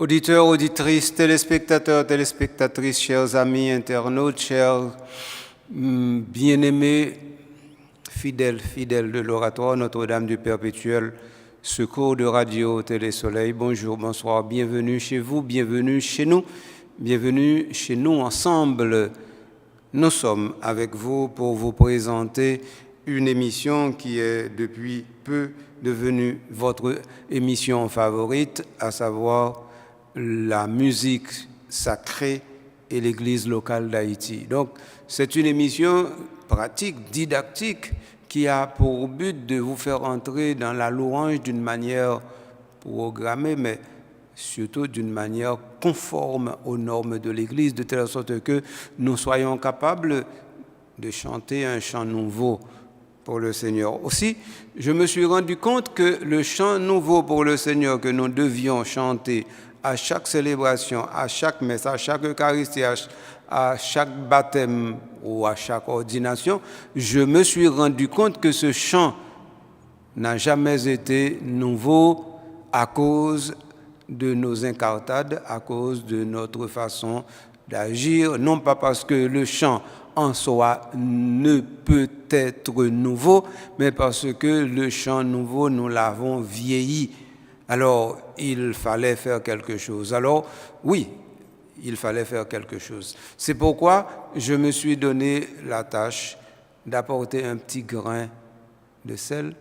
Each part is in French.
Auditeurs, auditrices, téléspectateurs, téléspectatrices, chers amis internautes, chers bien-aimés, fidèles de l'oratoire Notre-Dame du Perpétuel Secours de Radio Télé Soleil. Bonjour, bonsoir, bienvenue chez vous, bienvenue chez nous ensemble. Nous sommes avec vous pour vous présenter une émission qui est depuis peu devenue votre émission favorite, à savoir la musique sacrée et l'Église locale d'Haïti. Donc, c'est une émission pratique, didactique, qui a pour but de vous faire entrer dans la louange d'une manière programmée, mais surtout d'une manière conforme aux normes de l'Église, de telle sorte que nous soyons capables de chanter un chant nouveau pour le Seigneur. Aussi, je me suis rendu compte que le chant nouveau pour le Seigneur que nous devions chanter à chaque célébration, à chaque messe, à chaque Eucharistie, à chaque baptême ou à chaque ordination, je me suis rendu compte que ce chant n'a jamais été nouveau à cause de nos incartades, à cause de notre façon d'agir, non pas parce que le chant en soi ne peut être nouveau, mais parce que le chant nouveau, nous l'avons vieilli. Alors, il fallait faire quelque chose. Alors, oui, il fallait faire quelque chose. C'est pourquoi je me suis donné la tâche d'apporter un petit grain de sel,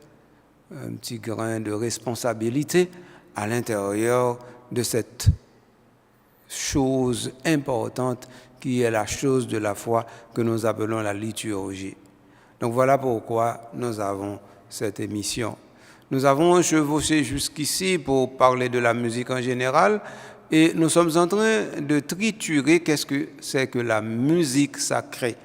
un petit grain de responsabilité à l'intérieur de cette chose importante qui est la chose de la foi que nous appelons la liturgie. Donc voilà pourquoi nous avons cette émission. Nous avons chevauché jusqu'ici pour parler de la musique en général et nous sommes en train de triturer qu'est-ce que c'est que la musique sacrée.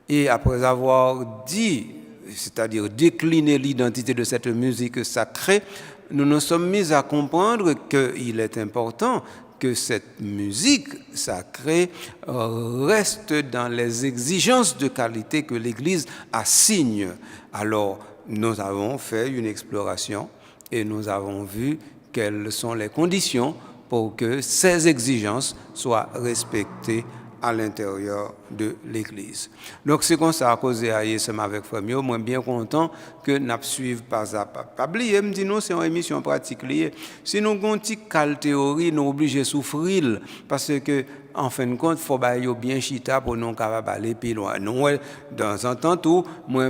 Et après avoir dit, c'est-à-dire décliné l'identité de cette musique sacrée, nous nous sommes mis à comprendre qu'il est important que cette musique sacrée reste dans les exigences de qualité que l'Église assigne. Alors, nous avons fait une exploration et nous avons vu quelles sont les conditions pour que ces exigences soient respectées à l'intérieur de l'Église. Donc, c'est comme ça à cause de AISM avec Frémio, moi bien content que nous suivons pas à pas. Pas oublier, me dit non, c'est une émission pratique liée. Si nous avons une petite théorie, nous sommes obligés de souffrir parce que, en fin de compte, il faut bien chita pour nous capables d'aller plus loin. Nous, dans un temps où, moi,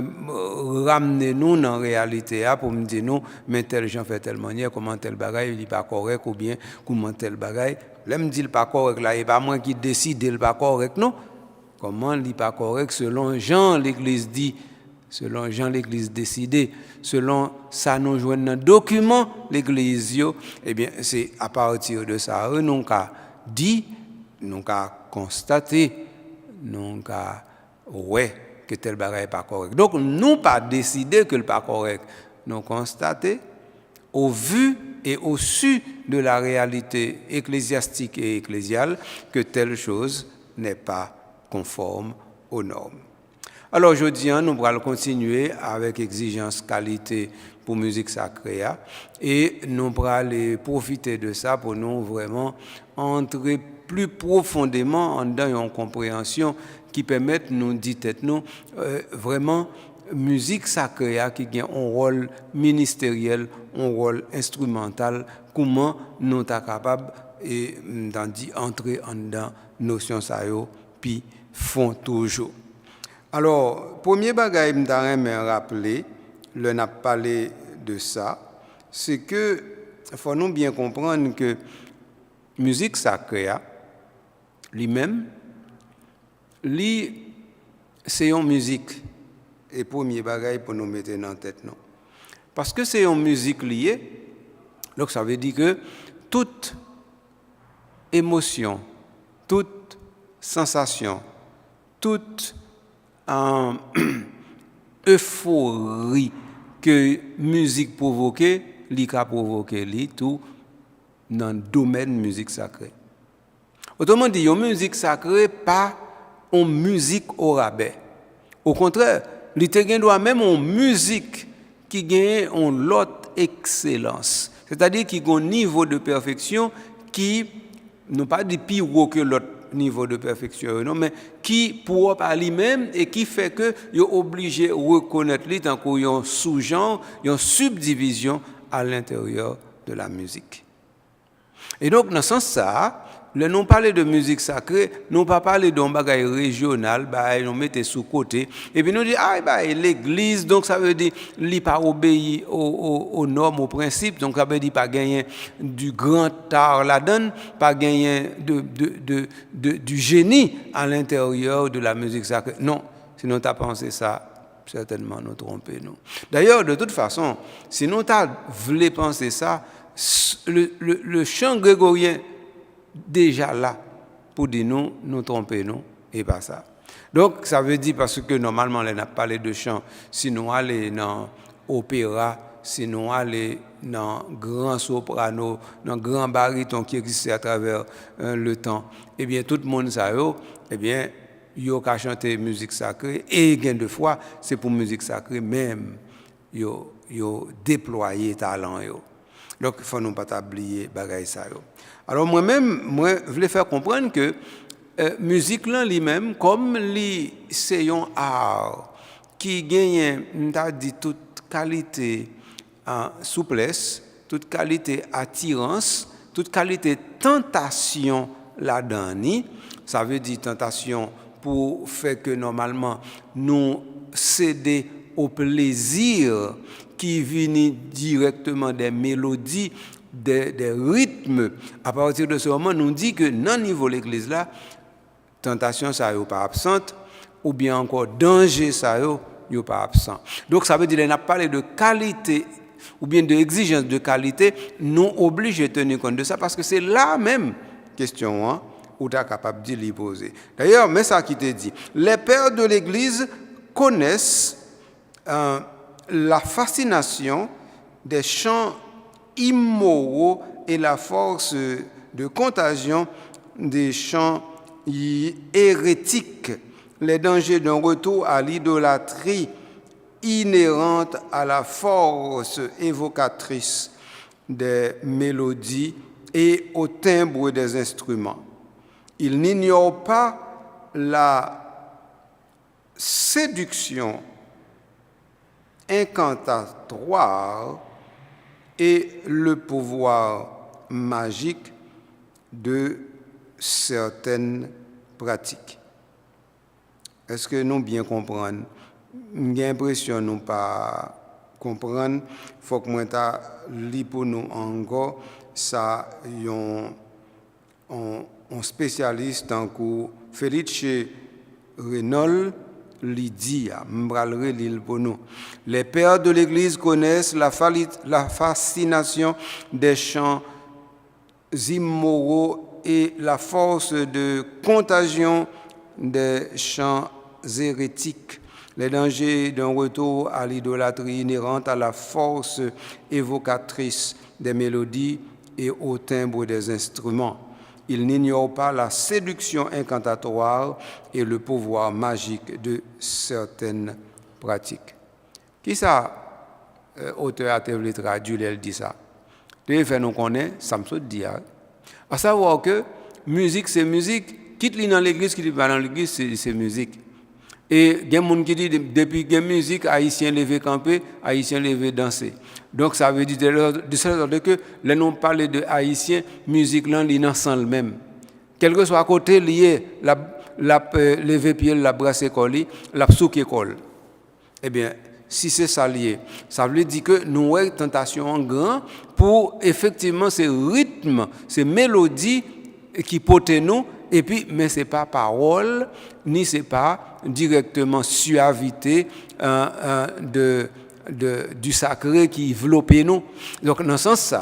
ramener nous dans la réalité, pour me dire non, mais tel gens fait telle manière, comment tel bagaille, il n'est pas correct, ou bien, comment tel bagaille. Là, me dit le pas correct, là, et pas moi qui décide le pas correct, non. Comment il n'est pas correct selon Jean, l'Église dit, selon Jean, l'Église décidé, selon ça nous joint dans le document, l'Église, eh bien, c'est à partir de ça, nous avons dit, nous avons constaté, nous avons ouais, que tel bagage n'est pas correct. Donc, nous pas décidé que le pas correct, nous constaté, au vu et au su de la réalité ecclésiastique et ecclésiale, que telle chose n'est pas conforme aux normes. Alors, aujourd'hui, nous allons continuer avec exigence qualité pour musique sacrée et nous allons profiter de ça pour nous vraiment entrer plus profondément dans une compréhension qui permette nous dire nous vraiment musique sacrée qui a un rôle ministériel, un rôle instrumental, comment nous sommes capables d'entrer dans notion ça puis font toujours. Alors, premier bagage que je me rappeler, le n'a parlé de ça, c'est que faut nous bien comprendre que musique sacrée lui-même c'est une musique et premier bagage pour nous mettre dans tête non. Parce que c'est une musique liée, donc ça veut dire que toute émotion, toute sensation, toute euphorie que musique provoquait, l'a provoqué tout dans le domaine musique sacrée. Autrement dit, une musique sacrée pas une musique au rabais. Au contraire, il doit même une musique qui gagne une autre excellence, c'est-à-dire qui a un niveau de perfection qui, nous pas dit plus haut que l'autre niveau de perfection, non, mais qui pour par lui-même et qui fait que ils obligé de reconnaître lui tant qu'il y a un sous-genre, une subdivision à l'intérieur de la musique. Et donc dans ce sens ça, le non parler de musique sacrée, nous pas parler d'un bagage régional, bah nous mettre sous côté et puis nous dit l'église donc ça veut dire li pas obéir aux normes, aux principes, donc ça veut dire pas gagner du grand art là-dedans, pas gagner du génie à l'intérieur de la musique sacrée. Non, sinon tu as pensé ça, certainement nous tromper nous. D'ailleurs de toute façon, si nous t'as voulu penser ça, le chant grégorien déjà là pour dire nous tromper nous et pas ça. Donc ça veut dire parce que normalement on a parlé de chant, si nous allons dans opéra, si nous allons dans grand soprano, dans grand baryton qui existait à travers le temps, eh bien tout le monde ça eh bien yo ka chanter musique sacrée et gain de fois c'est pour musique sacrée même yo déployer talent yo. Donc il faut nous pas oublier bagay ça yo. Alors moi-même, je voulais faire comprendre que musique là lui-même, comme c'est un art qui gagne, on dit toute qualité souplesse, toute qualité attirance, toute qualité tentation là-dedans. Ça veut dire tentation pour faire que normalement nous céder au plaisir qui vient directement des mélodies, des rythmes. À partir de ce moment, nous dit que dans le niveau de l'église là, tentation ça n'est pas absente, ou bien encore danger ça n'est pas absent. Donc ça veut dire qu'on a parlé de qualité ou bien de exigence de qualité, nous obligés de tenir compte de ça parce que c'est la même question où tu es capable de l'y poser. D'ailleurs, mais ça qui te dit, les pères de l'église connaissent la fascination des chants immoraux et la force de contagion des chants hérétiques, les dangers d'un retour à l'idolâtrie inhérente à la force évocatrice des mélodies et au timbre des instruments. Il n'ignore pas la séduction incantatoire et le pouvoir magique de certaines pratiques. Est-ce que nous bien comprenons? J'ai l'impression de ne pas comprendre. Il faut que moi lis pour nous encore ça un spécialiste en cours Felice Renault Lydia, pour nous. Les pères de l'Église connaissent la fascination des chants immoraux et la force de contagion des chants hérétiques, les dangers d'un retour à l'idolâtrie inhérente à la force évocatrice des mélodies et au timbre des instruments. Il n'ignore pas la séduction incantatoire et le pouvoir magique de certaines pratiques. Qui ça, auteur a voulu traduire, elle dit ça. De fait, nous connaissons, ça me saute dire. À savoir que musique, c'est musique. Quitte dans l'église, qui va dans l'église, c'est musique. Et il y a des gens qui disent, depuis que la musique, haïtien levé camper, haïtien levé danser. Donc ça veut dire de sorte que les noms parlent de haïtien, musique là, ils ensemble même. Quel que soit à côté lié, la lever pied, la brasser coller, la souquer colle. Eh bien, si c'est ça lié, ça veut dire que nous avons tentation en grand pour effectivement ces rythmes, ces mélodies qui portent nous. Et puis, mais ce n'est pas parole, ni ce n'est pas directement suavité du sacré qui enveloppe nous. Donc, dans ce sens,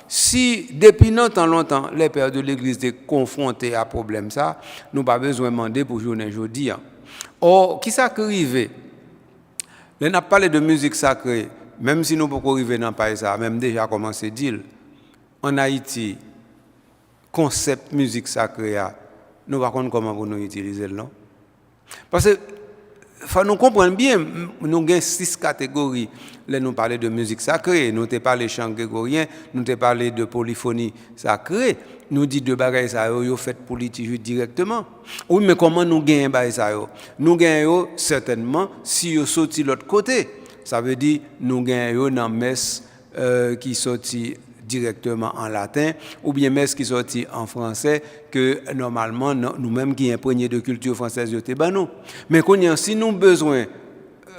si depuis longtemps, les pères de l'Église étaient confrontés à ce problème, nous n'avons pas besoin de demander pour journée aujourd'hui. Or, qui ça qui arrive? Nous avons parlé de musique sacrée, même si nous ne pouvons pas arriver dans le pays, même déjà commencé à dire, en Haïti, concept musique sacrée, nous ne savons pas comment nous utiliser le nom. Parce que faut nous comprendre bien, nous avons 6 catégories. Là, nous parlons de musique sacrée, nous avons parlé de chant grégorien, nous avons parlé de polyphonie sacrée. Nous disons de bagages ça yo fait pour litiger directement. Oui, mais comment nous gagnons ça yo? Nous gagnons certainement si yo sorti l'autre côté. Ça veut dire nous gagnons dans messe qui sorti directement en latin ou bien messe qui sorti en français que normalement nous-mêmes qui imprégnés de culture française yo te ban nous. Mais si nous besoin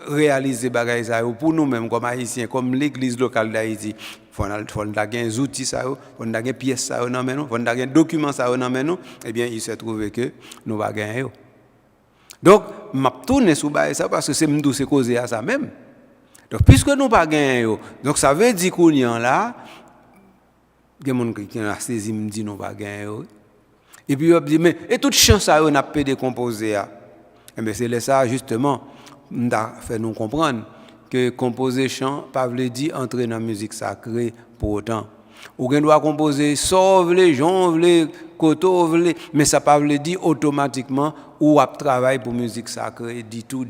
réaliser bagages ça pour nous-mêmes comme haïtiens comme l'église locale d'Haïti, faut gagner des outils ça, faut gagner pièces ça dans main nous, faut gagner documents ça dans main nous, eh bien il s'est trouvé que nous va gagner. Donc m'a tourner sur ça parce que c'est nous c'est causer à ça même. Donc puisque nous pas gagner donc ça veut dire qu'on y en là il y a des gens qui ont saisi me dit nous pas gagner. Et puis il dit mais et toute chance ça on a pas décomposer. Eh bien c'est ça justement fait nous comprendre que composer chant pas veut dire entrer dans la musique sacrée pour autant. Ou bien doit composer sauve les gens, les coteaux, mais ça pas veut dire automatiquement ou à travailler pour musique sacrée, dit tout.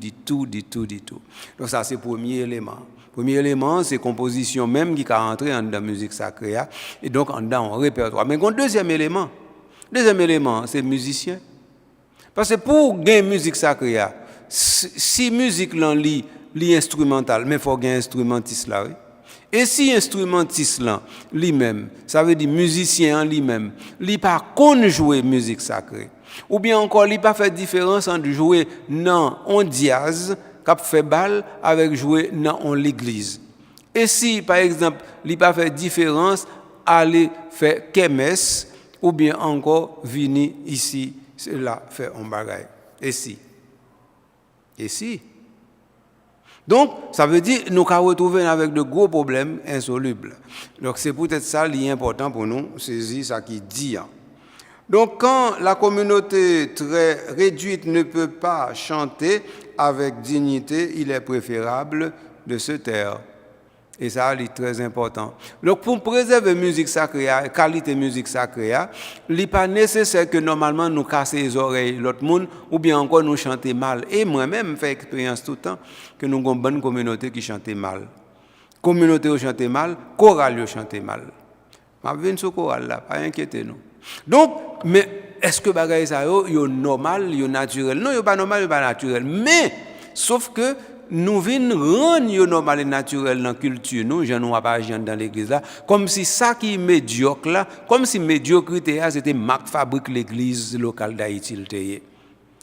Donc ça c'est le premier élément. Le premier élément, c'est composition même qui a entré dans la musique sacrée et donc dans un répertoire. Mais le deuxième élément, c'est musicien. Parce que pour gagner musique sacrée, si musique l'en lit instrumentale, mais il faut gagner instrumentiste là. Oui? Et si instrumentiste là lui-même, ça veut dire musicien lui-même, il pas qu'on jouer musique sacrée. Ou bien encore, il pas fait différence entre jouer dans un diaz qui fait balle avec jouer dans l'église. Et si par exemple, il pas fait différence aller faire kermesse ou bien encore venir ici là faire un bagage. Et si donc, ça veut dire que nous allons retrouver avec de gros problèmes insolubles. Donc, c'est peut-être ça qui est important pour nous, saisir ça qui dit. Donc, quand la communauté très réduite ne peut pas chanter avec dignité, il est préférable de se taire. Et ça, c'est très important. Donc, pour préserver la musique sacrée, la qualité de la musique sacrée, il n'est pas nécessaire que normalement nous cassions les oreilles de l'autre monde ou bien encore nous chanter mal. Et moi-même, je fais expérience tout le temps que nous avons une bonne communauté qui chante mal. Communauté qui chante mal, chorale qui chante mal. Je viens sur chorale là, pas inquiétez-nous. Donc, mais est-ce que bagay ça est normal, est naturel? Non, n'est pas normal, n'est pas naturel. Mais, sauf que nous venons rendre normal et naturel dans la culture, nous, je ne pas dans l'église là, comme si ça qui est médiocre là, comme si médiocrité c'était marque fabrique l'église locale d'Haïti.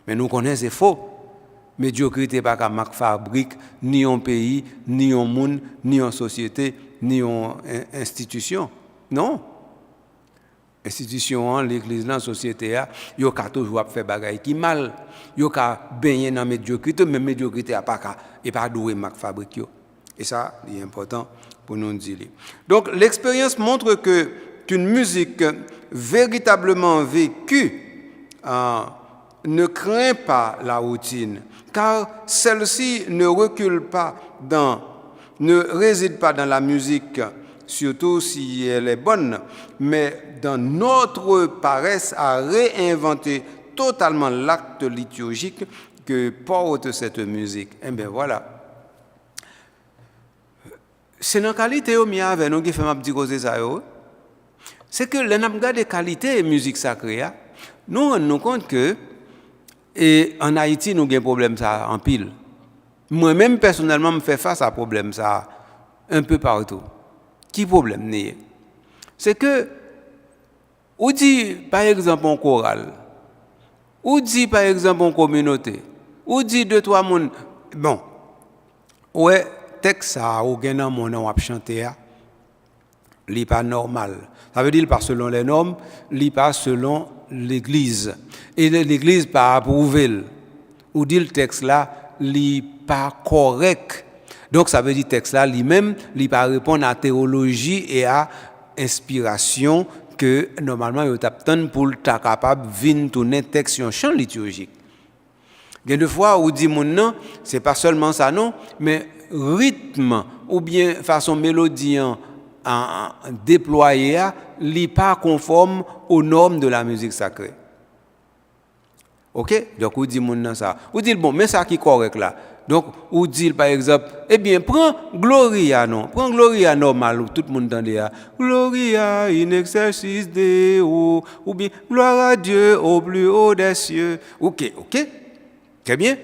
Mais nous connaissons c'est faux. Médiocrité pas qu'à marque fabrique ni un pays, ni un monde, ni une société, ni une institution. Non. Institution, l'église, la société, il y a toujours fait bagaille qui mal. Il y a baigner dans la médiocrité, mais la médiocrité n'est pas doué marque fabrique. Et ça, c'est important pour nous dire. Donc, l'expérience montre qu'une musique véritablement vécue ne craint pas la routine, car celle-ci ne recule pas ne réside pas dans la musique, surtout si elle est bonne, mais dans notre paresse à réinventer totalement l'acte liturgique que porte cette musique. Eh bien voilà. C'est dans la qualité où nous avons qui fait ma petite cause ça. C'est que nous avons des qualités de musique sacrée. Nous nous rendons compte que et en Haïti, nous avons un problème ça en pile. Moi-même, personnellement, je fais face à ce problème ça un peu partout. Qui problème n'est? C'est que, ou dit par exemple en chorale, ou dit par exemple en communauté, ou dit 2-3 monde, bon, ouais, texte ça, ou gen nan mon a chanté, li pas normal. Ça veut dire pas selon les normes, li pas selon l'église. Et l'église pas approuvé. Ou dit le texte là, li pas correct. Donc ça veut dire que le texte là lui-même, il pas répondre à la théologie et à l'inspiration que normalement il t'attend pour être capable de venir tourner texte sur un chant liturgique. Il y a des fois où dit mon non, c'est pas seulement ça non, mais rythme ou bien façon mélodie en déployer n'est pas conforme aux normes de la musique sacrée. OK? Donc, vous dites mon ça. Vous dites bon, mais ça qui est correct là. Donc, vous dites par exemple, eh bien, prends Gloria, non? Prends Gloria normal, où tout le monde entend Gloria in excelsis Deo, ou bien gloire à Dieu au plus haut des cieux. OK, OK? Très bien.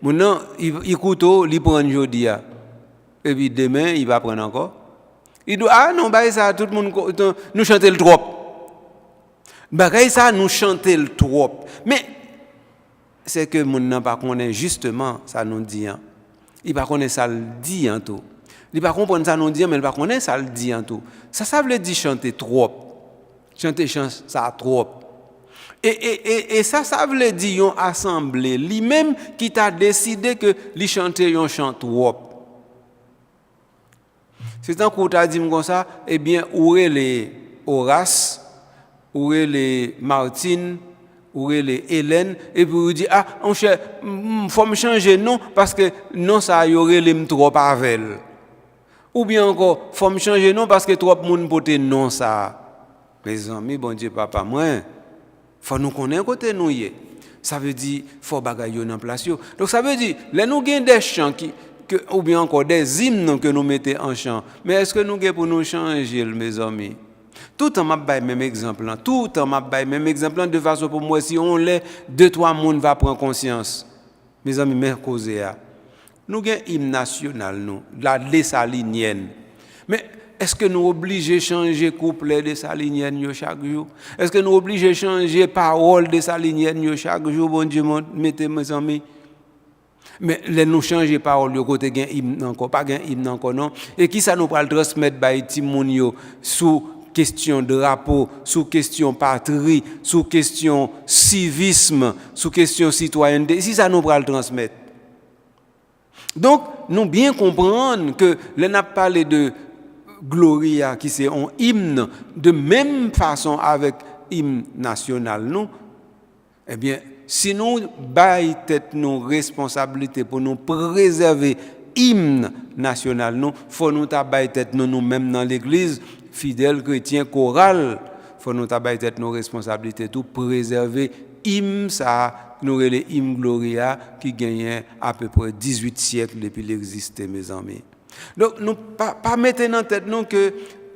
Maintenant, il écoute, il prend aujourd'hui. Et puis demain, il va prendre encore. Il dit, ah non, bah ça, tout le monde, nous chanter le trop. Bah ça, nous chanter le trop. Mais, c'est que mon n'a pas connaît justement ça nous dit. Il pas connaît ça le dit en tout. Il pas comprendre ça nous dit mais il pas connaît ça le dit en tout. Ça veut dire chanter trop. Chanter ça trop. Et ça veut dire une assemblée lui-même qui t'a décidé que lui chanter un chant trop. C'est tant qu'on t'a dit comme ça, eh bien où est les Horace, où est les Martine, ou les Hélène, et puis vous dit ah on faut me changer non parce que non ça y aurait les trop avec. Ou bien encore faut me changer non parce que trop monde pote non ça. Mes amis, bon Dieu papa moi faut nous connaître côté nous y. Ça veut dire faut bagaille en place yo. Donc ça veut dire là nous gain des chants ou bien encore des hymnes que nous mettons en chant. Mais est-ce que nous gain pour nous changer mes amis? Tout en m'a bail même exemple, tout en m'a bail même exemple de façon pour moi si on l'est 2-3 monde va prendre conscience. Mes amis, mais causer nous avons hymne national nous, la dessalinienne. Mais est-ce que nous obligés de changer couplet dessalinienne chaque jour? Est-ce que nous obligés de changer parole dessalinienne chaque jour? Bon Dieu, mettez mes amis. Mais les nous changer parole yo côté gain hymne encore pas gain hymne encore non et qui ça nous va le transmettre by timonio sous question de rapport, sous question patrie, sous question civisme, sous question citoyenneté, si ça nous va le transmettre. Donc, nous bien comprendre que l'on a parlé de Gloria, qui c'est un hymne, de même façon avec hymne national, nous, eh bien, si nous baillons tête nos responsabilités pour nous préserver hymne national, nous, faut nous bailler tête nous-mêmes dans l'église, fidèles chrétiens choral, faut nous tabailler tête nos responsabilités tout préserver hymne ça nous les hymne Gloria qui gagnait à peu près 18 siècles depuis l'existence mes amis. Donc nous pas mettre dans tête nous que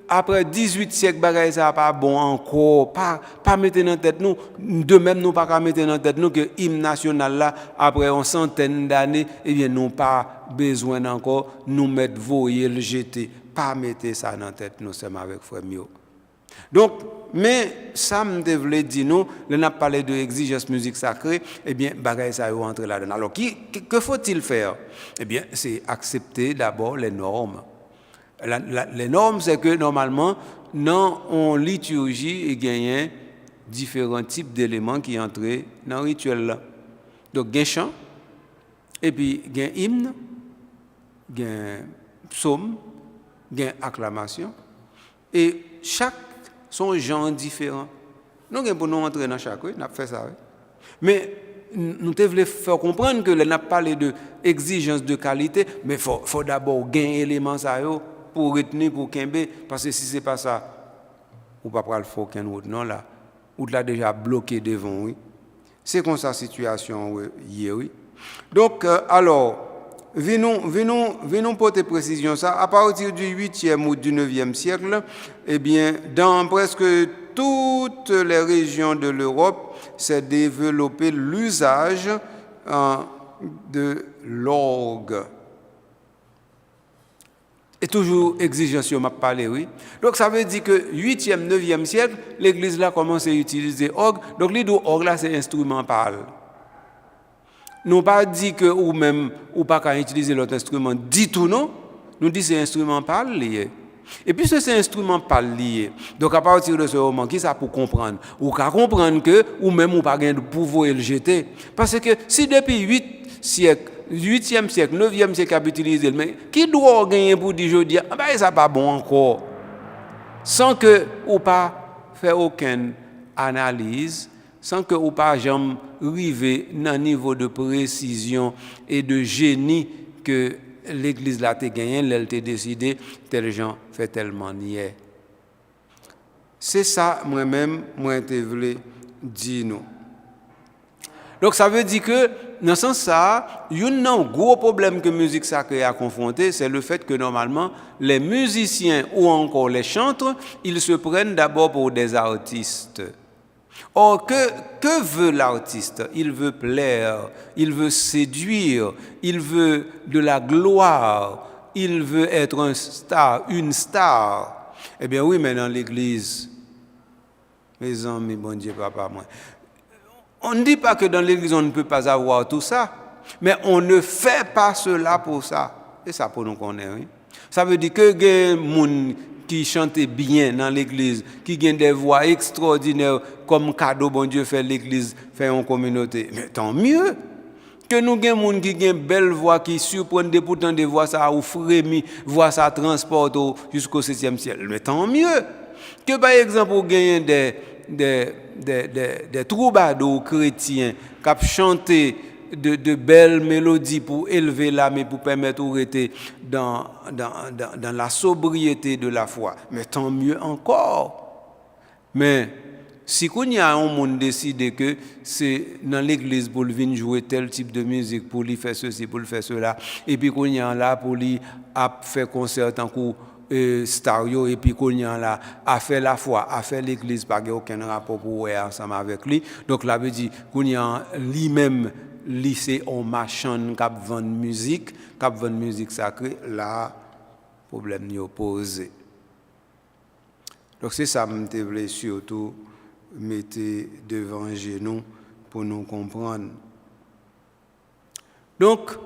après 18 siècles bagaille ça pas bon encore pas mettre dans tête nous de même nous pas mettre dans tête nous que hymne national là après une centaine d'années eh bien nous pas besoin encore nous mettre voyer le jeter pas mettre ça dans tête nous sommes avec frère Mio. Donc mais ça me devait dire nous on a parlé de exigence musique sacrée eh bien bagaille ça yo entrer là-dedans. Alors que faut-il faire? Eh bien c'est accepter d'abord les normes. Les normes, c'est que normalement, dans la liturgie, il y a différents types d'éléments qui entrent dans le rituel. Donc, il y a un chant, et puis il y a un hymne, il y a un psaume, il y a une acclamation, et chaque sont genre différents. Nous avons pour nous entrer dans chaque, nous avons fait ça. Mais nous devons faire comprendre que nous avons parlé d'exigence de qualité, mais il faut d'abord gagner éléments ça pour retenir, pour Kembe, parce que si ce n'est pas ça, ou pas le faire aucun autre, non là, ou l'a déjà bloqué devant, oui. C'est comme ça la situation, oui. Donc, alors, venons porter précision ça, à partir du 8e ou du 9e siècle, eh bien, dans presque toutes les régions de l'Europe, s'est développé l'usage de l'orgue. Et toujours exigence, on m'a parlé, oui. Donc ça veut dire que 8e, 9e siècle, l'église là commence à utiliser orgue. Donc les deux orgues là, c'est instrument parle. Nous pas dit que ou même ou pas qu'à utiliser l'autre instrument, dit tout non. Nous dit c'est instrument parle lié. Et puis c'est instrument parle lié. Donc à partir de ce moment, qui ça pour comprendre? Ou qu'à comprendre que ou même ou pas gain de pouvoir le jeter. Parce que si depuis 8 siècles 8e siècle, 9e siècle a utilisé, mais qui doit gagner pour dire aujourd'hui, ah ben ça pas bon encore, sans que ou pas faire aucune analyse, sans que ou pas jamais arriver à un niveau de précision et de génie que l'église là a gagné, elle a décidé tel gens fait tellement nier. C'est ça moi-même moi te voulais dire nous. Donc ça veut dire que dans ce sens ça, un gros problème que musique sacrée a confronté, c'est le fait que normalement les musiciens ou encore les chantres, ils se prennent d'abord pour des artistes. Or, que veut l'artiste? Il veut plaire, il veut séduire, il veut de la gloire, il veut être un star, une star. Eh bien oui, mais dans l'église, mes amis, bon Dieu, papa, moi. On ne dit pas que dans l'église, on ne peut pas avoir tout ça, mais on ne fait pas cela pour ça. Et ça pour nous connaître, oui. Ça veut dire que il y a des gens qui chantent bien dans l'église, qui ont des voix extraordinaires, comme cadeau, bon Dieu, fait l'église, fait une communauté. Mais tant mieux que nous avons des gens qui ont une belle voix, qui surprennent pourtant des voix, ça ou frémi, voix ça transporte jusqu'au 7e ciel. Mais tant mieux que, par exemple, vous gagnez des troubadours chrétiens qui ont chanté de belles mélodies pour élever l'âme et pour permettre de rester dans la sobriété de la foi. Mais tant mieux encore. Mais si il y a un monde décidé que c'est dans l'église pour venir jouer tel type de musique, pour lui faire ceci, pour lui faire cela, et puis qu'on y a là pour lui faire concert en cours Stario, et puis qu'on y a là à faire la foi, à faire l'église, pas aucun rapport pour ensemble avec lui. Donc là veut dire qu'on y a lui-même lycée en machin cap vendre musique sacrée, là problème n'y posé. Donc c'est ça que je voulais surtout mettre devant nous pour nous comprendre. Donc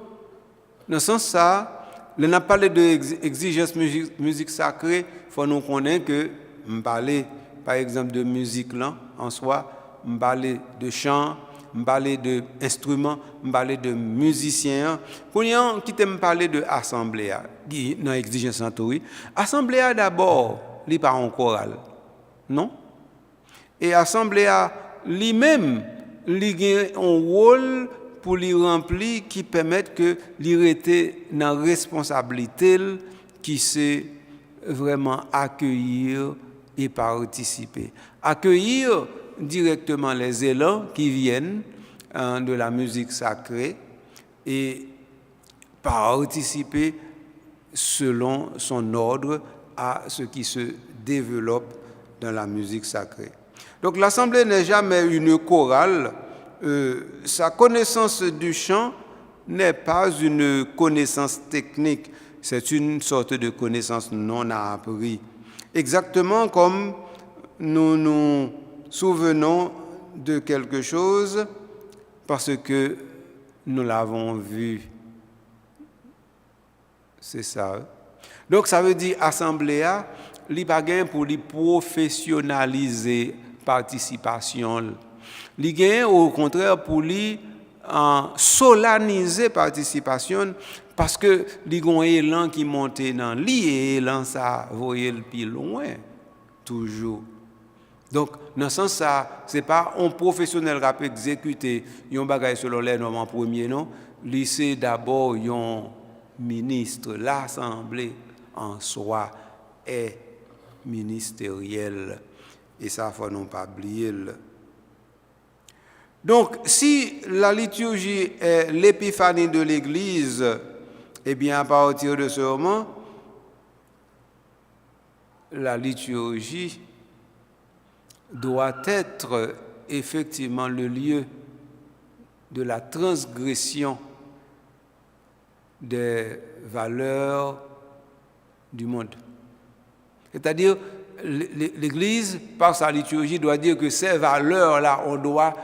dans ce sens ça, on a parlé de exigence musique sacrée, il faut nous connaître que on parler par exemple de musique là en soi, on parler de chant, on parler de instruments, on parler de musiciens. Quand qui t'aime parler de assemblée dans exigence oui. Assemblée d'abord, li pas en chorale. Non? Et assemblée lui-même, li a un rôle pour lui remplir qui permettent que lui rester dans responsabilité qui c'est vraiment accueillir et participer. Accueillir directement les élans qui viennent de la musique sacrée et participer selon son ordre à ce qui se développe dans la musique sacrée. Donc l'assemblée n'est jamais une chorale. Sa connaissance du chant n'est pas une connaissance technique, c'est une sorte de connaissance non apprise. Exactement comme nous nous souvenons de quelque chose parce que nous l'avons vu. C'est ça. Donc ça veut dire assemblée li pa gen pour li professionnaliser participation. Li gen au contraire pour li solenniser participation parce que li gon élan qui monte dans li et élan ça voyer le plus loin toujours. Donc dans ce sens ça c'est pas un professionnel qui a exécuter un bagage selon les normes en premier non, li c'est d'abord un ministre, l'assemblée en soi est ministérielle et ça faut non pas oublier. Donc si la liturgie est l'épiphanie de l'église, eh bien à partir de ce moment la liturgie doit être effectivement le lieu de la transgression des valeurs du monde. C'est-à-dire, l'Église, par sa liturgie, doit dire que ces valeurs-là, on doit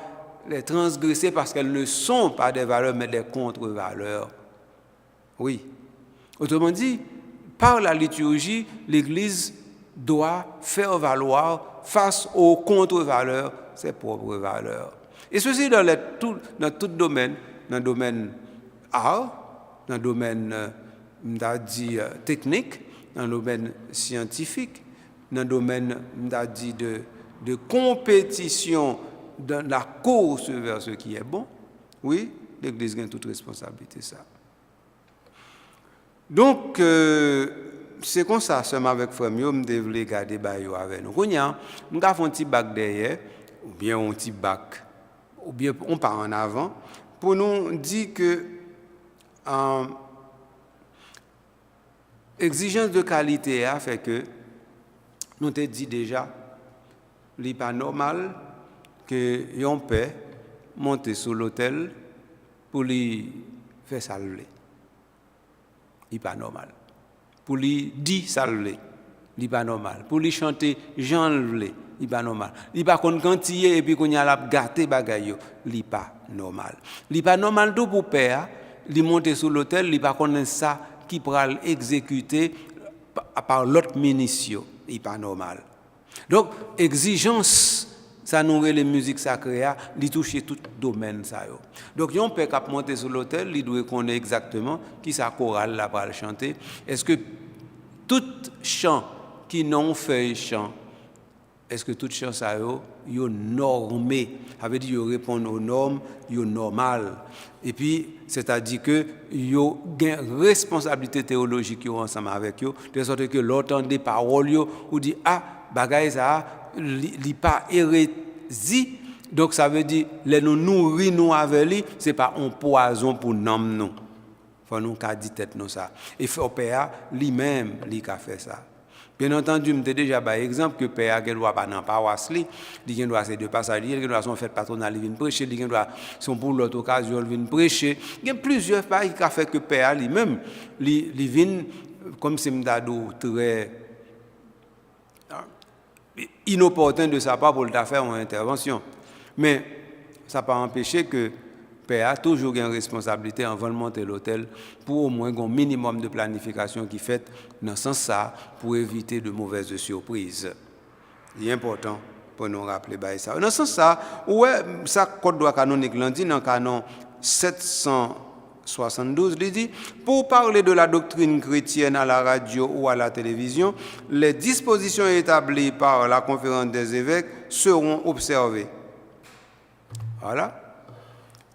les transgresser parce qu'elles ne sont pas des valeurs, mais des contre-valeurs. Oui. Autrement dit, par la liturgie, l'Église doit faire valoir face aux contre-valeurs ses propres valeurs. Et ceci dans tout domaine, dans le domaine art, dans le domaine technique, dans le domaine scientifique, dans le domaine de compétition, dans la course vers ce qui est bon. Oui, l'Église a toute responsabilité ça. Donc, c'est comme ça, seulement avec frère Mio, je devais garder avec nous. Quand on a un petit bac derrière, ou bien un petit bac ou bien on part en avant, pour nous dire que exigence de qualité a fait que nous te dit déjà, il n'est pas normal que yon père monte sur l'hôtel pour lui faire saluer. Il n'est pas normal. Pour lui dire saluer, il n'est pas normal. Pour lui chanter Jean le, il n'est pas normal. Il n'est pas quantier et puis qu'on y a la gâté bagaille, il n'est pas normal. Il n'est pas normal tout pour père, il monte sur l'hôtel, il n'est pas connaît ça qui pourra l'exécuter par l'autre ministre, il n'est pas normal. Donc, exigence, ça nous les musiques sacrées, il touche tout domaine. Ça. Donc, on peut monter sur l'hôtel, il doit connaître exactement qui sa chorale là pour chanter. Est-ce que tout chant qui n'ont fait chant, est-ce que tout chant ça est normé? Ça veut dire qu'il répond aux normes, il est normal. Et puis, c'est-à-dire que il a une responsabilité théologique ensemble avec eux, de sorte que l'autre des paroles ou dit ah bagaille ça li pas hérésie, donc ça veut dire les nous nourrir nous avec lui, c'est pas un poison pour nous. Faut nous qu'a dit tête nous ça. Et faut père lui-même lui qu'a fait ça. Bien entendu, je t'ai déjà par exemple que père qui doit pas dans paroisse li, il doit c'est de passagers, il doit son fête patronale vient prêcher, il doit son pour l'autre occasion vient prêcher. Il y a plusieurs pays qui a fait que père lui-même il vient comme c'est m'dadou très inopportun de sa part pour le faire une intervention. Mais ça n'a pas empêché que père a toujours une responsabilité avant de monter l'hôtel pour au moins un minimum de planification qui fait dans ce sens-là pour éviter de mauvaises surprises. C'est important pour nous rappeler ça. Dans ce sens-là, ouais, ça code droit canonique lundi dans le canon 772, il dit pour parler de la doctrine chrétienne à la radio ou à la télévision, les dispositions établies par la conférence des évêques seront observées. Voilà.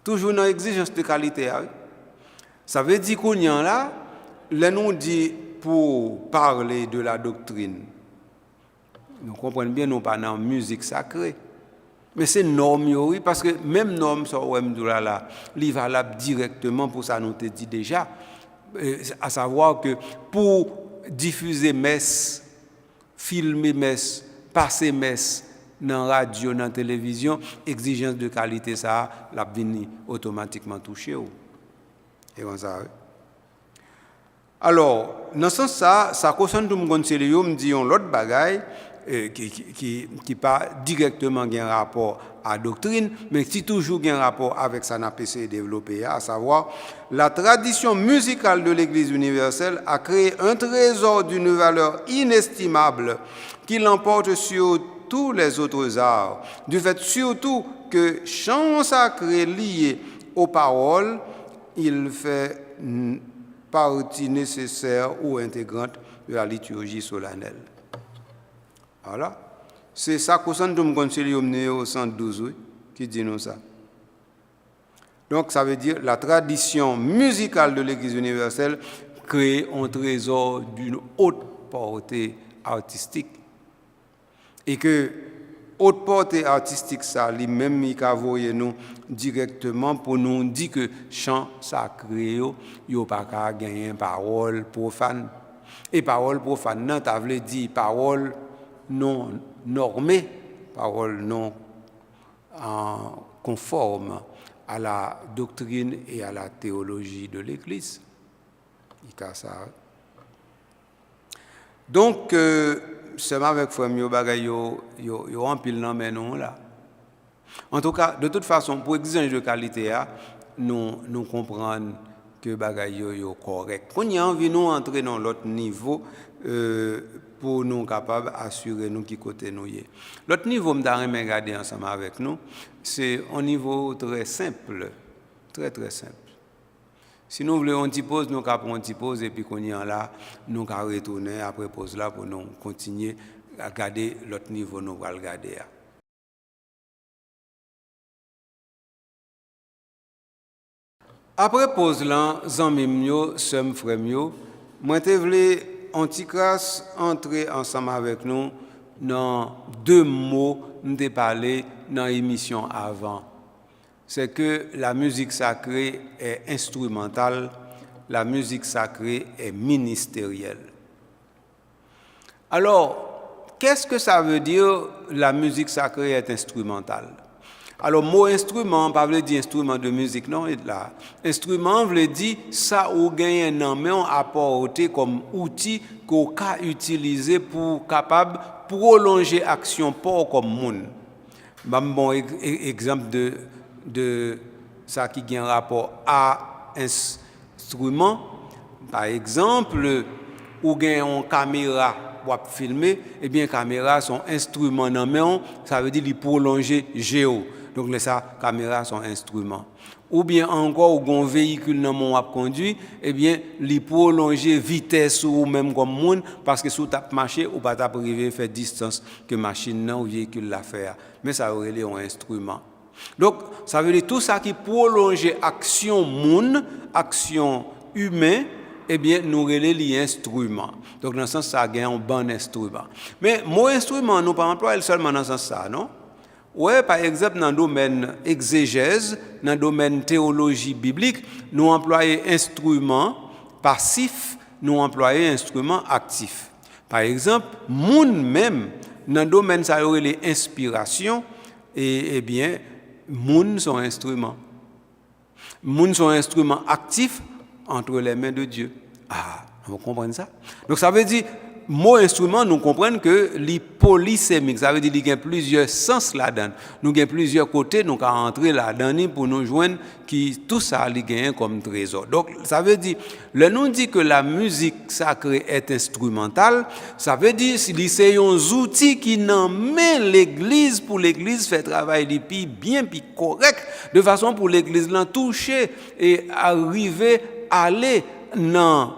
Toujours dans l'exigence de qualité. Ça veut dire qu'on y a là, les nous dit pour parler de la doctrine. Nous comprenons bien, nous pas dans la musique sacrée. Mais c'est norme, oui, parce que même norme, ça, là, il va là directement pour ça, nous te dit déjà. À savoir que pour diffuser messe, filmer messe, passer messe, dans la radio, dans la télévision, exigence de qualité, ça, la vini automatiquement touché. Et on ça. Alors, dans ce sens, ça concerne tout le monde, me dit l'autre bagaille qui pas directement un rapport à la doctrine, mais qui toujours un rapport avec ça n'a pas essayé de développer, à savoir, la tradition musicale de l'Église universelle a créé un trésor d'une valeur inestimable qui l'emporte sur tous les autres arts, du fait surtout que chant sacré lié aux paroles, il fait partie nécessaire ou intégrante de la liturgie solennelle. Voilà. C'est ça que nous conseillons au 112 qui dit nous ça. Donc ça veut dire la tradition musicale de l'Église universelle crée un trésor d'une haute portée artistique. Et que haute portée artistique, ça, lui-même, il a envoyé nous directement pour nous dire que chant sacré, il n'y a pas qu'à gagner parole profane. Et parole profane, non, tu veux dire parole non normée, parole non conforme à la doctrine et à la théologie de l'Église. Il y a ça. Donc, seulement avec frère Mio bagay yo en pile nan men non là. En tout cas, de toute façon, pour exigence de qualité nous comprenons que bagay yo correct. Quand y a envie nous entrer dans l'autre niveau pour nous capables assurer nous qui côté nous y. L'autre niveau m'ta regarder ensemble avec nous, c'est un niveau très simple, très très simple. Si nous voulons une petite pause, nous avons une petite pause et puis qu'on y est là, nous allons retourner après pause là pour nous continuer à regarder l'autre niveau, nous allons regarder. Après pause là, zanmim yo, sem frem yo, moi te vle Antichrist entrer ensemble avec nous dans deux mots nous t'ai parlé dans l'émission avant. c'est que la musique sacrée est instrumentale, la musique sacrée est ministérielle. Alors, qu'est-ce que ça veut dire la musique sacrée est instrumentale? Alors, mot instrument, pas veut dire instrument de musique, non, là. Instrument veut dire ça ou gagne nan men apporter comme outil qu'on peut utiliser pour capable prolonger action pour comme moun. Bon exemple de ça qui a un rapport à instrument. Par exemple, ou gagne une caméra pour filmer, eh bien caméra son instrument nan men, ça veut dire li prolonger géo. Donc, ça, caméra sont instruments. Ou bien encore, ou un véhicule dans mon conduit, eh bien, li prolonger vitesse ou même comme monde, parce que sous tap marché ou pas tap privé faire distance que machine ou véhicule la faire. Mais ça aurait un instrument. Donc, ça veut dire tout ça qui prolonge action monde, action humaine, eh bien, nous relais les instruments. Donc, dans ce sens, ça a un bon instrument. Mais, mon instrument, nous pas employer seulement dans ce sens, ça, non? Ouais, par exemple, dans le domaine exégèse, dans le domaine théologie biblique, nous employons instruments passifs, nous employons instruments actifs. Par exemple, moun même, dans le domaine ça aurait les inspirations, et eh bien, moun sont instruments. Moun sont instruments actifs entre les mains de Dieu. Ah, vous comprenez ça? Donc ça veut dire mot instrument, nous comprenons que les polysémiques, ça veut dire qu'il y a plusieurs sens là-dedans. Nous avons plusieurs côtés, nous avons entrer là-dedans pour nous joindre qui tout ça li gagne comme trésor. Donc ça veut dire, le nous dit que la musique sacrée est instrumentale, ça veut dire que c'est un outil qui n'emmène l'église pour l'église faire travail li bien puis correct de façon pour l'église l'en toucher et arriver à aller dans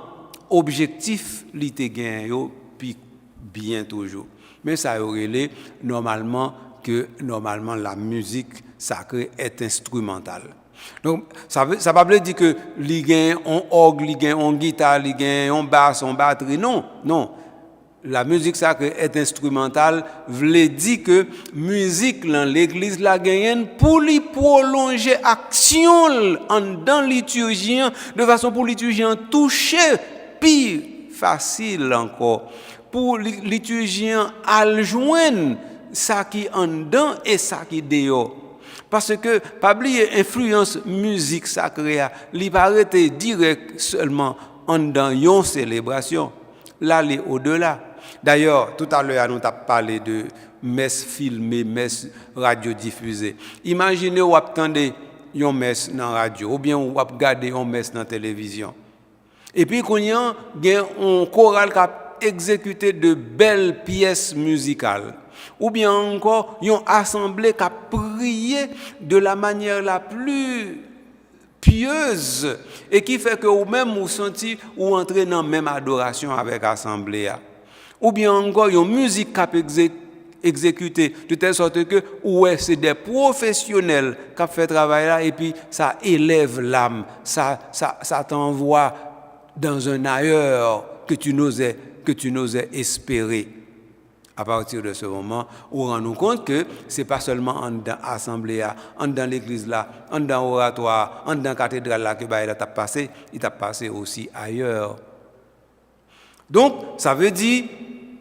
objectif li te gagne yo puis bien toujours. Mais ça aurait normalement la musique sacrée est instrumentale. Donc ça va pas dire que li gagne on orgue, li gagne on guitare, li gagne on basse, on batterie. Non. La musique sacrée est instrumentale, veut dire que musique dans l'église la gagne pour lui prolonger action dans liturgien de façon pour liturgien toucher pire facile encore pour liturgien à joindre ça qui en dedans et ça qui dehors. Parce que pas oublier influence musique sacrée li pas arrêter direct seulement en dedans une célébration, là les au-delà. D'ailleurs, tout à l'heure, nous avons parlé de messe filmée, messe radiodiffusée. Imaginez vous attendez une messe dans la radio, ou bien vous regardez une messe dans la télévision. Et puis, quand il y a un choral qui a exécuté de belles pièces musicales, ou bien encore, une assemblée qui a prié de la manière la plus pieuse, et qui fait que vous-même vous sentez ou entrez dans la même adoration avec l'assemblée. Ou bien encore, il y a une musique qui a exécutée de telle sorte que c'est des professionnels qui ont fait ce travail-là et puis ça élève l'âme, ça t'envoie dans un ailleurs que tu n'osais espérer. À partir de ce moment, on rend nous compte que ce n'est pas seulement dans l'assemblée, dans l'église, dans l'oratoire, dans la cathédrale que il t'a passé, il t'a passé aussi ailleurs. Donc, ça veut dire,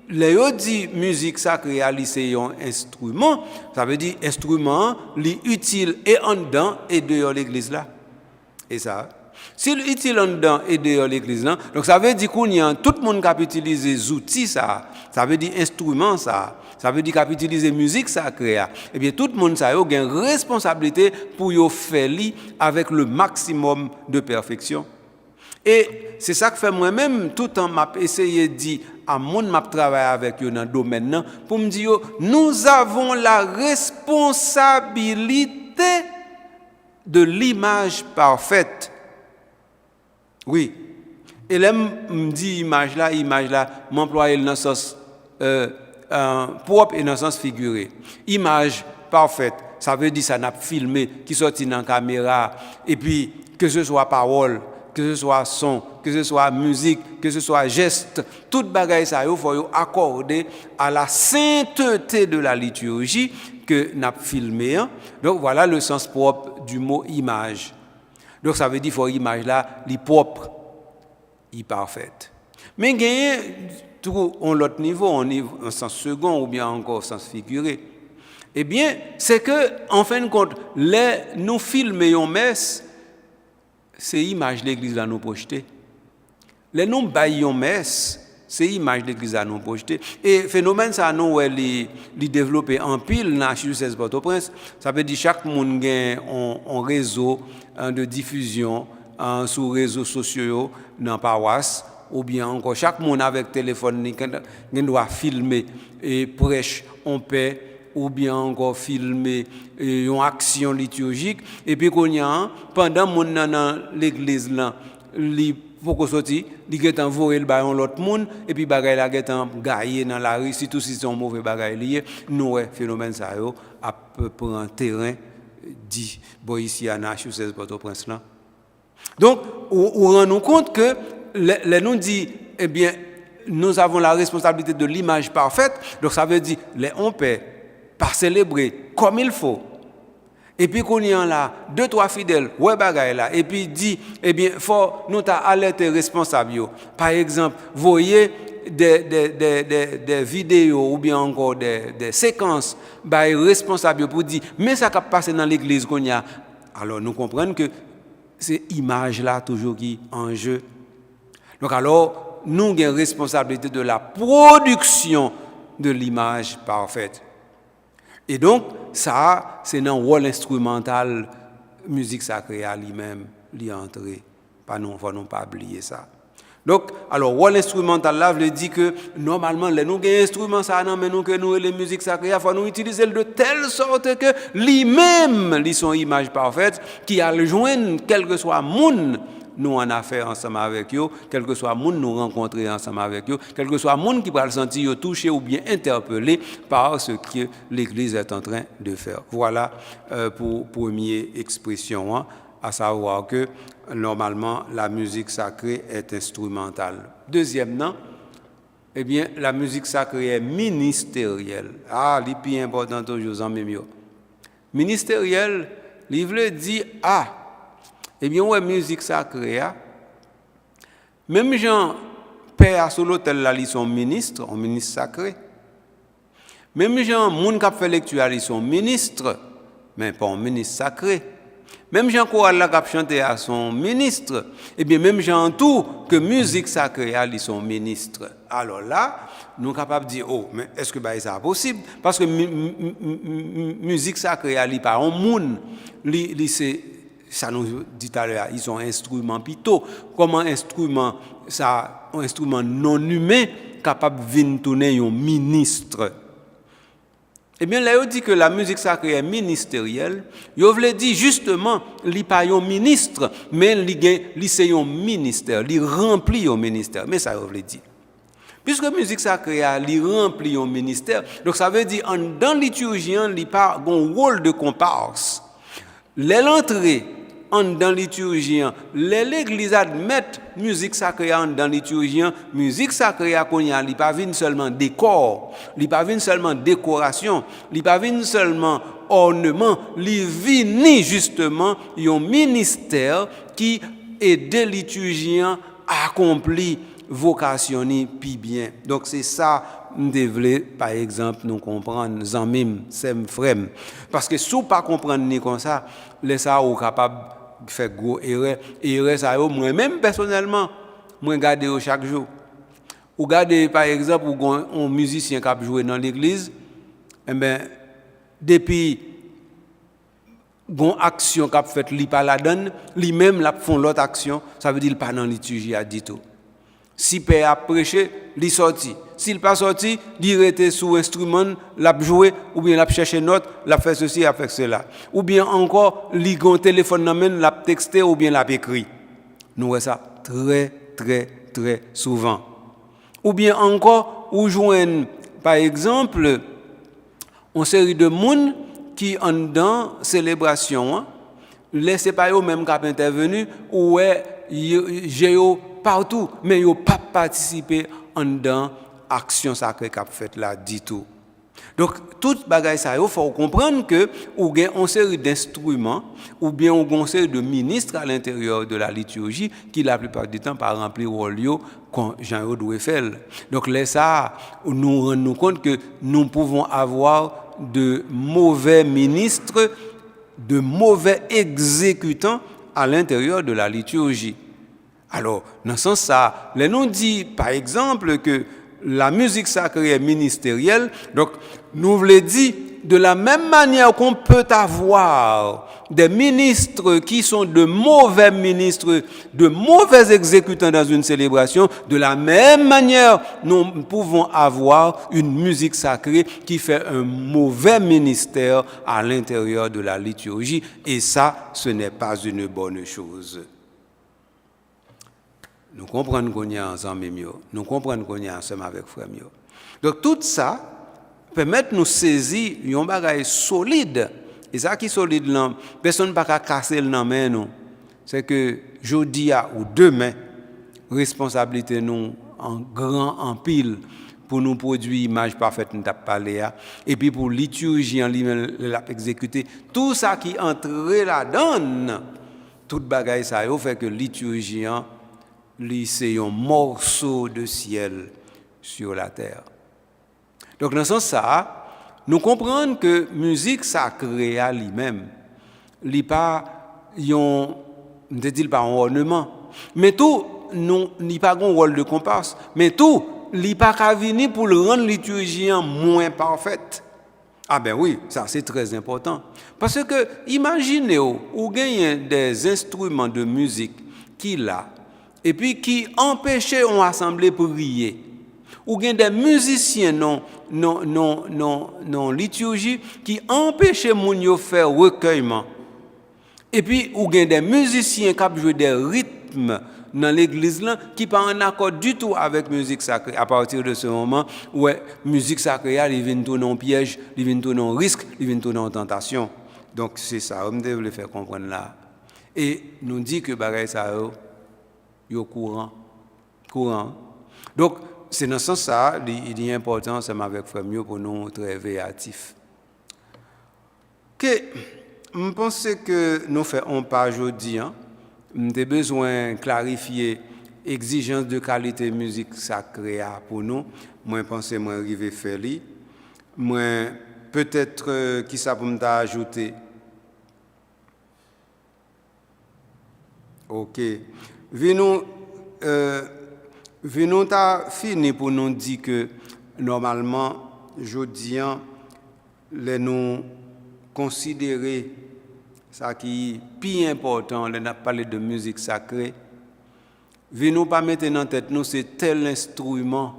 les dit musique sacrée, c'est un instrument, ça veut dire instrument, utile et en dedans et dehors l'église là. Et ça, s'il est utile en dedans et dehors l'église là, donc ça veut dire qu'il y a tout le monde qui a utilisé les outils, ça veut dire instrument, ça veut dire qu'il a utilisé musique sacrée. Et bien tout le monde a une responsabilité pour y faire avec le maximum de perfection. Et c'est ça que fait moi-même, tout le temps, m'a essayé de dire à mon m'a travaillé avec eux dans le domaine, pour me dire, nous avons la responsabilité de l'image parfaite. Oui. Et là, me dit image là, m'employer dans le sens propre et dans le sens figuré. Image parfaite, ça veut dire ça n'a filmé, qui sortit dans la caméra, et puis que ce soit parole, que ce soit son, que ce soit musique, que ce soit geste, toute bagaille ça il faut accorder à la sainteté de la liturgie que n'a filmé. Donc voilà le sens propre du mot image. Donc ça veut dire faut image là, li propre, li parfaite. Mais gagner tout on l'autre niveau, en sens second ou bien encore sens figuré. Eh bien, c'est que en fin de compte, nous filmons messe, c'est image de l'église là nous projeter. Les nous baillons messe, c'est image de l'église à nous projeter. Et phénomène ça nous li développé en pile dans Archidiocèse Port-au-Prince, ça veut dire chaque monde gagne un réseau de diffusion sur les réseaux sociaux dans paroisse ou bien encore chaque monde avec téléphone qui doit filmer et prêche en paix ou bien encore filmer une action liturgique et puis qu'on y a pendant mon dans l'église là li faut qu'on sorti li get envoyer le baillon l'autre monde et puis bagay la get en gailler dans la rue surtout si c'est un mauvais bagay lié nous phénomène ça yo à peu près un terrain dit bon ici à Archidiocèse Port-au-Prince là. Donc on rend nous compte que les nous dit eh bien nous avons la responsabilité de l'image parfaite, donc ça veut dire les on peut pas célébrer comme il faut. Et puis qu'on y en là, 2-3 fidèles, ouais bagaille là, et puis dit, eh bien, faut nous ta alerter responsable. Par exemple, voyez des vidéos ou bien encore des séquences, bah responsable pour dire, mais ça qui passe dans l'église qu'on y a. Alors nous comprenons que c'est image là toujours qui en jeu. Donc alors, nous avons une responsabilité de la production de l'image parfaite. Et donc, ça, c'est dans le rôle instrumental, musique sacrée à lui-même, l'y entrer. Il ne faut pas oublier ça. Donc, alors, rôle instrumental là, veut dire que normalement, nous avons un instrument, ça, mais nous, que nous, les musiques sacrées, il faut nous utiliser de telle sorte que lui-même, ils sont image parfaite, qui a le joindre, quel que soit le monde, nous en affaire ensemble avec eux, quel que soit le monde nous rencontrer ensemble avec eux, quel que soit le monde qui va le sentir touché ou bien interpellé par ce que l'Église est en train de faire. Voilà pour première expression, à savoir que normalement la musique sacrée est instrumentale. Deuxièmement, eh bien la musique sacrée est ministérielle. Ah, c'est plus important toujours en même temps. Ministérielle, il veut dire eh bien, ouais, musique sacrée, même gens, père sur l'hôtel, là, ils sont ministres, un ministre sacré. Même gens, moun qui fait lecture, ils sont ministres, mais pas un ministre sacré. Même gens qui là qui chanter à son ministre, eh bien, même gens tout que musique sacrée, ils sont ministres. Alors là, nous sommes capables de dire, oh, mais est-ce que ça est possible? Parce que musique sacrée, il pas un monde, ça nous dit tout à l'heure, ils sont instruments plutôt. Comment un instrument non humain capable de venir tourner un ministre? Eh bien, là, il dit que la musique sacrée est ministérielle. Il veut dire justement, il n'est pas un ministre, mais il c'est un ministère, il remplit un ministère. Mais ça, il veut dire. Puisque la musique sacrée il remplit un ministère, donc ça veut dire dans le liturgien, il a un rôle de comparse. L'entrée dans liturgien, l'église admet musique sacrée dans liturgien, musique sacrée il pas vient seulement décor, il pas vient seulement décoration, il pas vient seulement ornement, il vient justement un ministère qui aide les liturgiens à accomplir vocation puis bien. Donc c'est ça nous devons par exemple nous comprendre zamim sem frem parce que si vous pas comprendre ni comme ça, les ça ou capable faire gros erreur ça moi même personnellement moi regarder chaque jour. Ou regarder par exemple un musicien qui a joué dans l'église, eh ben depuis gon action qu'a fait li pas la donne, lui même la font l'autre action, ça veut dire pas dans liturgie a dit tout. Si père a prêché, il sorti. S'il pas sorti, il était sous instrument, l'a joué ou bien l'a cherché note, l'a fait ceci, l'a fait cela. Ou bien encore, il a un téléphone dans main, l'a texté ou bien l'a écrit. Nous voyons ça très très très souvent. Ou bien encore, ou joignent par exemple une série de monde qui en dans célébration laissez pas eux même qui intervenu ou j'ai partout mais yo pas participer en dans action sacrée qu'a fait là dit tout. Donc toute bagaille ça il faut comprendre que ou gain une série d'instruments ou bien on une série de ministres à l'intérieur de la liturgie qui la plupart du temps pas remplir rôle yo quand Jean doit faire. Donc là ça nous rend compte que nous pouvons avoir de mauvais ministres, de mauvais exécutants à l'intérieur de la liturgie. Alors, dans ce sens-là, nous dit par exemple que la musique sacrée est ministérielle, donc nous voulons dire de la même manière qu'on peut avoir des ministres qui sont de mauvais ministres, de mauvais exécutants dans une célébration, de la même manière, nous pouvons avoir une musique sacrée qui fait un mauvais ministère à l'intérieur de la liturgie, et ça, ce n'est pas une bonne chose. Nous comprenons qu'on y a ensemble mieux. Nous comprenons qu'on y a ensemble avec frère mieux. Donc tout ça permet de nous saisir un bagage solide. Et ça qui est solide là, personne ne peut pas casser le nom nous. C'est que jeudi ou demain, responsabilité nous en grand en pile pour nous produire image parfaite nous t'a parlé et puis pour liturgie en lui-même l'a exécuter tout ça qui entre là-dedans. Toute bagage ça fait que liturgien c'est un morceau de ciel sur la terre. Donc dans ce sens ça, nous comprenons que musique sacrée à lui-même, n'est pas un ornement, mais tout n'est pas un rôle de comparse, mais tout n'est pas qu'à venir pour le rendre liturgien moins parfait. Ah ben oui, ça c'est très important. Parce que imaginez vous gagnez des instruments de musique qui là et puis qui empêchaient une assemblée pour prier. Ou bien des musiciens non liturgie qui empêchaient moun yo faire recueillement. Et puis ou bien des musiciens qui jouent des rythmes dans l'église là qui pas en accord du tout avec musique sacrée. À partir de ce moment, ouais, musique sacrée elle vient tourner en piège, elle vient tourner en risque, elle vient tourner en tentation. Donc c'est ça, on devait le faire comprendre là. Et nous dit que bagaille ça yo courant. Donc c'est dans ce sens-là, il est important, c'est avec frère mieux pour nous très véatifs. Que je pense que nous faisons pas aujourd'hui, nous avons besoin de clarifier l'exigence de qualité musique sacrée pour nous. Moi, je pense que je vais arriver à faire. Moi, peut-être qui ça pour m'ajouter. OK. Venons ta fini pour nous dire que normalement, jeudi, les nous considérer ça qui est plus important, on a parlé de musique sacrée. Venons pas mettre dans tête nous c'est tel instrument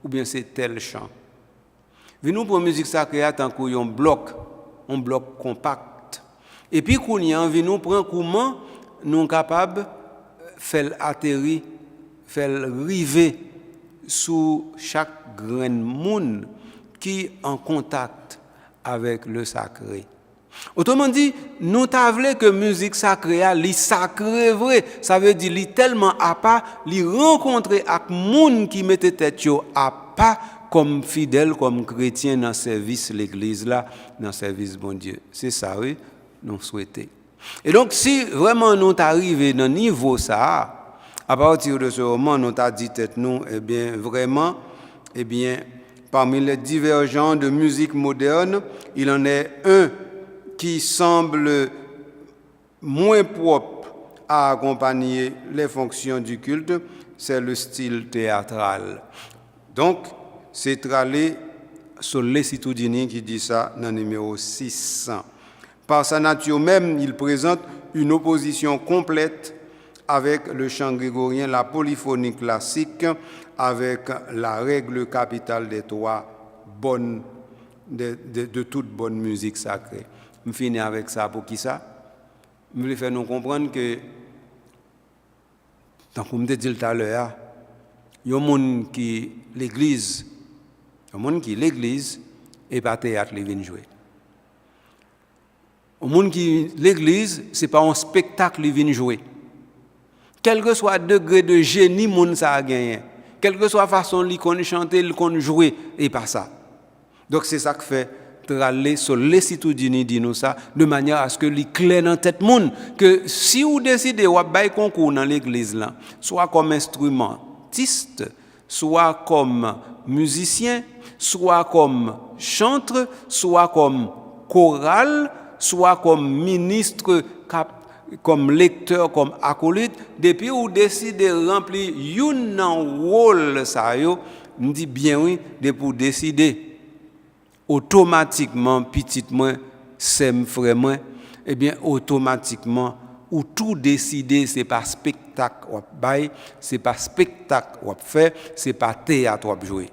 ou bien c'est tel chant. Venons pour musique sacrée tant qu'on un bloc compact. Et puis qu'on y a venons prendre comment nous capables faire atterrir, faire river sous chaque grain de monde qui est en contact avec le sacré. Autrement dit, nous t'avons que musique sacrée, li sacré vrai, ça veut dire li tellement à pas, li rencontrer avec monde qui mettait tête yo à pas comme fidèle, comme chrétien dans service l'église là, dans service bon Dieu. C'est ça oui, nous souhaitons. Et donc si vraiment nous t'arriver dans niveau ça, à partir de ce moment nous t'a dit tête nous eh bien vraiment parmi les divers genres de musique moderne, il en est un qui semble moins propre à accompagner les fonctions du culte, c'est le style théâtral. Donc, c'est Tralé Sollecitudini qui dit ça dans le numéro 600. Par sa nature même, il présente une opposition complète avec le chant grégorien, la polyphonie classique, avec la règle capitale des trois bonnes, de toute bonne musique sacrée. Je finis avec ça pour qui ça? Je voulais faire nous comprendre que, tant que je me dit tout à l'heure, il y a des gens qui l'église, et pas théâtre, ils viennent jouer. Au monde qui l'église, c'est pas un spectacle qui vient jouer. Quel que soit le degré de génie monde ça a gagné, quelle que soit la façon li qu'on chanter, li qu'on jouer et pas ça. Donc c'est ça que fait traller sur les citoyens dit nous ça de manière à ce que li clair dans tête monde que si vous décidez ou bail concours dans l'église là, soit comme instrumentiste, soit comme musicien, soit comme chanteur, soit comme chorale, soit comme ministre, comme lecteur, comme acolyte, depuis où décide de remplir un rôle, ça yo, me dit bien oui, de pour décider automatiquement, petit moi, c'est frère moi, eh bien automatiquement, ou tout décider, c'est pas spectacle ou bail, c'est pas spectacle ou fait, c'est pas théâtre ou jouer.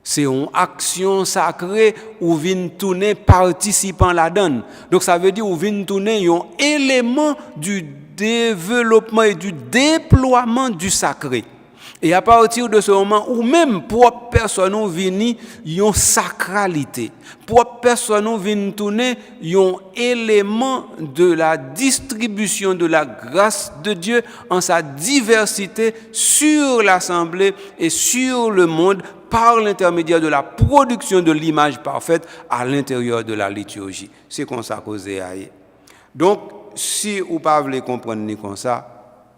C'est une action sacrée où vient tourner participant la donne. Donc ça veut dire où vient tourner un élément du développement et du déploiement du sacré. Et à partir de ce moment où même propre personne vient une sacralité, propre personne vient tourner un élément de la distribution de la grâce de Dieu en sa diversité sur l'assemblée et sur le monde par l'intermédiaire de la production de l'image parfaite à l'intérieur de la liturgie. C'est comme ça qu'on s'est aillé. Donc, si vous ne pouvez pas comprendre ni comme ça,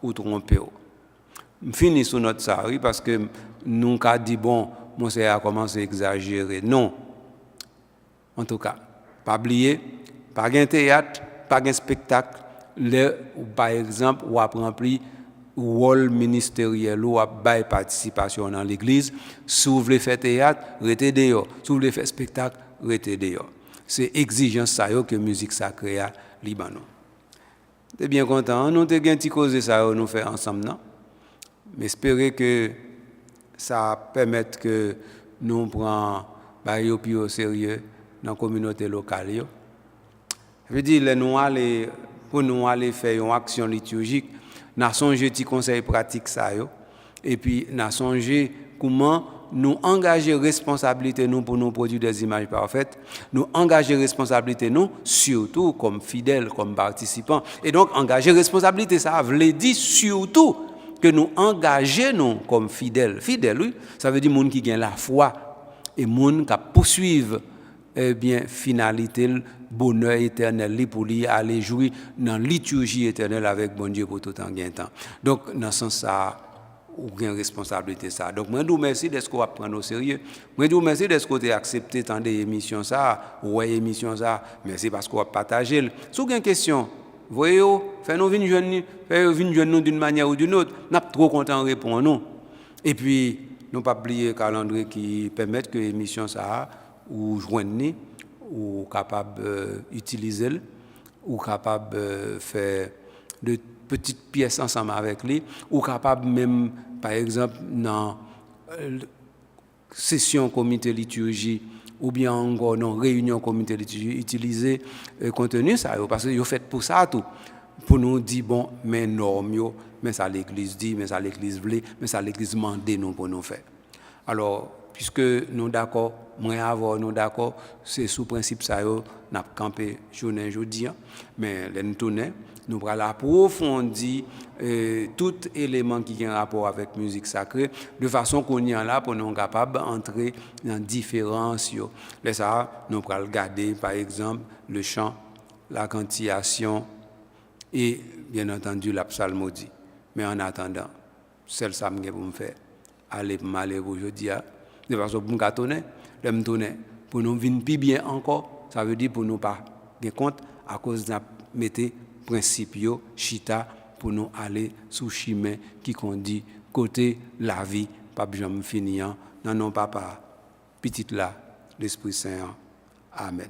vous trompez. Je finis sur notre sari parce que nous avons dit, bon, mon sœur a commencé à exagérer. Non. En tout cas, pas oublier, pas de théâtre, pas de spectacle. Par exemple, on a rempli rôle ministériel ou à participation dans l'église. Si vous voulez faire théâtre, restez dehors. Si vous voulez faire spectacle, restez dehors. C'est exigence ça que musique sacrée à Libanon. T'es bien content, nous t'es bien petit cause ça nous faire ensemble, non? Mais espérez que ça permette que nous prenions bah plus au sérieux dans la communauté locale. Je veux dire, pour nous aller faire une action liturgique, nous avons songé petit conseil pratique ça et puis nous avons songé comment nous engager responsabilité nous pour nous produire des images parfaites, nous engager responsabilité nous surtout comme fidèles, comme participants. Et donc engager responsabilité ça veut dire surtout que nous engageons comme fidèles. Fidèles, oui, ça veut dire monde qui gagne la foi et monde qui poursuivent bien finalité le bonheur éternel pour lui aller jouer dans la liturgie éternelle avec bon Dieu pour tout en gain temps. Donc dans ce sens ça ou une responsabilité ça. Donc moi je vous remercie d'être qu'on va prendre au sérieux. Moi je vous remercie d'être qu'on a accepté tant d'émissions ça, ouais émission ça, merci parce qu'on va partager. Si vous avez une question, voyez, faites-nous venir nous d'une manière ou d'une autre. Nous sommes trop contents de répondre nous. Et puis, nous ne pas oublier le calendrier qui permet que l'émission ça ou joindre ou capable d'utiliser ou capable de faire de petites pièces ensemble avec lui ou capable même par exemple dans session comité liturgie ou bien encore dans réunion comité liturgie utiliser contenu ça parce que yo fait pour ça tout pour nous dire bon mais normes yo mais ça l'église dit mais ça l'église voulait mais ça l'église mandé nous pour nous faire. Alors puisque nous d'accord moi avant nous d'accord c'est sous principe ça yo n'a campé journée jeudi mais les nous tourner nous allons approfondir tout élément qui a un rapport avec musique sacrée de façon qu'on y est là pour nous capables d'entrer dans différence. Là ça nous allons regarder par exemple le chant, la cantillation et bien entendu la psalmodie. Mais en attendant, c'est ça que je vais faire. Aller m'aller aujourd'hui de façon pour me tourner pour nous venir plus bien encore, ça veut dire pour nous pas de compte à cause de mettre principio chita pour nous aller sous chemin qui conduit côté la vie pas jamais finir non papa petite là l'Esprit Saint. Amen.